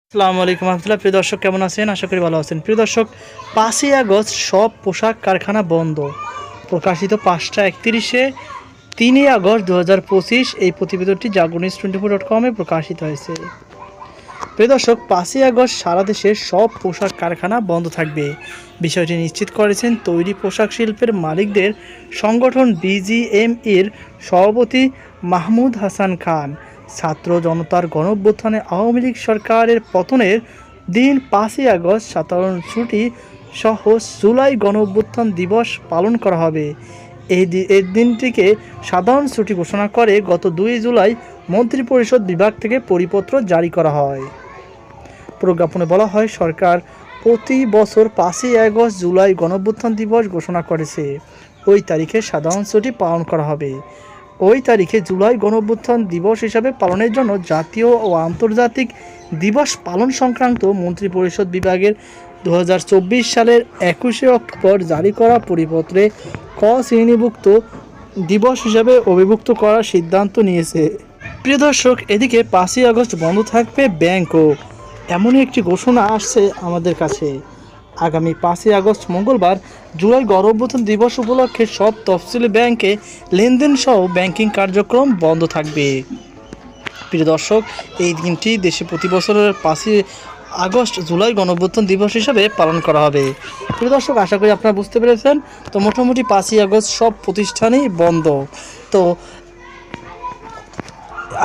আসসালামু আলাইকুম রহমতুল্লাহ। প্রিয় দর্শক, কেমন আছেন? আশা করি ভালো আছেন। প্রিয় দর্শক, 5ই আগস্ট সব পোশাক কারখানা বন্ধ, প্রকাশিত 5টা 31-এ 3ই আগস্ট 2025। এই প্রতিবেদনটি jagunnews24.com-এ প্রকাশিত হয়েছে। প্রিয় দর্শক, 5ই আগস্ট সারা দেশের সব পোশাক কারখানা বন্ধ থাকবে। বিষয়টি নিশ্চিত করেছেন তৈরি পোশাক শিল্পের মালিকদের সংগঠন বিজিএমইর সভাপতি মাহমুদ হাসান খান। ছাত্র জনতার গণঅভ্যুত্থানে আওয়ামী লীগ সরকারের পতনের দিন 5ই আগস্ট সাধারণ ছুটি সহ জুলাই গণঅভ্যুত্থান দিবস পালন করা হবে। এই দিনটিকে সাধারণ ছুটি ঘোষণা করে গত 2 জুলাই মন্ত্রিপরিষদ বিভাগ থেকে পরিপত্র জারি করা হয়। প্রজ্ঞাপনে বলা হয়, সরকার প্রতি বছর 5ই আগস্ট জুলাই গণঅভ্যুত্থান দিবস ঘোষণা করেছে। ওই তারিখে সাধারণ ছুটি পালন করা হবে। ওই তারিখে জুলাই গণঅভ্যুত্থান দিবস হিসাবে পালনের জন্য জাতীয় ও আন্তর্জাতিক দিবস পালন সংক্রান্ত মন্ত্রিপরিষদ বিভাগের 2024 সালের 21শে অক্টোবর জারি করা পরিপত্রে ক শ্রেণীভুক্ত দিবস হিসাবে অভিভুক্ত করার সিদ্ধান্ত নিয়েছে। প্রিয় দর্শক, এদিকে 5ই আগস্ট বন্ধ থাকবে ব্যাংকও, এমনই একটি ঘোষণা আসছে আমাদের কাছে। আগামী 5ই আগস্ট মঙ্গলবার জুলাই গণঅভ্যুত্থান দিবস উপলক্ষে সব তফসিলি ব্যাংকে লেনদেন সহ ব্যাংকিং কার্যক্রম বন্ধ থাকবে। প্রিয় দর্শক, এই দিনটি দেশে প্রতি বছরের 5ই আগস্ট জুলাই গণঅভ্যুত্থান দিবস হিসাবে পালন করা হবে। প্রিয় দর্শক, আশা করি আপনারা বুঝতে পেরেছেন। তো মোটামুটি 5ই আগস্ট সব প্রতিষ্ঠানই বন্ধ। তো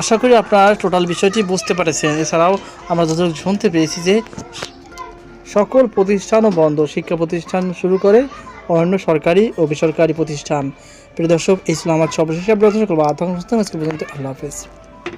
আশা করি আপনারা টোটাল বিষয়টি বুঝতে পেরেছেন। এছাড়াও আমরা যতটুকু শুনতে পেয়েছি যে সকল প্রতিষ্ঠানও বন্ধ, শিক্ষা প্রতিষ্ঠান শুরু করে অন্যান্য সরকারি ও বেসরকারি প্রতিষ্ঠান। প্রিয় দর্শক, এই ছিল আমার সর্বশেষ আপডেট। আল্লাহ হাফেজ।